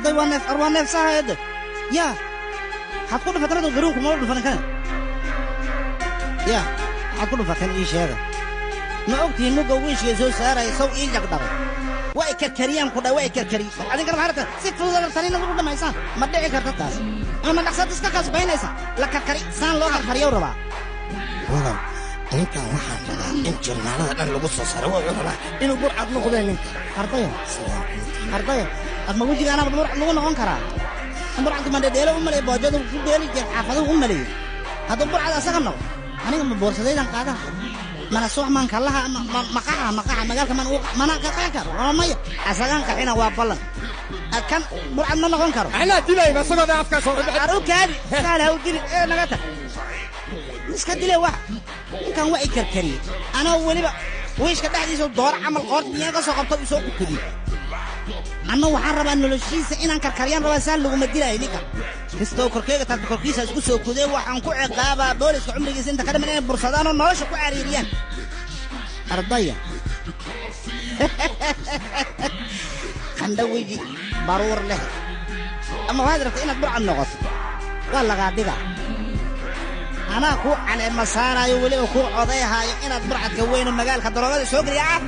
أرضي ونف ساعد يا حتكون فترة الغروب كمال الفنكان يا حتكون فترة إيش هذا ما أوكي إنه جويش يزول سارة يسوي إيه يقدر وإكركريان كذا وإكركري هذه كلام عارفة ست فلوس ثانية نقول لما يسان ما بدي إكركتاس أنا ما نحسد إسكاكاس بين إيسان لك كري سان لو كريو ربع والله أنت واحد أنت جرنا هذا اللي بص صار هو يقول إنه بور عقله خذ منك أرضي أما وجهي أنا بدور نقول نقول كرا بور عقل ما ديله وملي بوجده وديله جه حافظه وملي هذا بور عقل أسكنه أنا كم بور سديد عن كذا mana suuq man kalaha maqaxa magaalka man mana ka qeexar roomay asagan qaxina waa balan kan burcad ma noqon karo ana dilay masagada afka soo arukaadi sala u dil naga tag iska dilay wax kan waa ikarkari ana waliba wiishka dhaxdiisa door amal qortiya ka soo qabto soo kudii anna waxaan rabaa noloshiisa inaan karkariyaan rabaa saan lagu madilay ninka kastoo korkeega taad korkiisa isku soo kuday waxaan ku ciqaaba booliska cumrigiisa inta ka dhaman inay bursadaan oo nolosha ku cariiriyaan ardaya qandawiji baruur leh ama waad rabtaa inaad burcad noqoto waa laga dhigaa أنا كو على مسارة يولي وكو عضيها إن أتبرعت كوين المجال كدرجات سوق لي عاد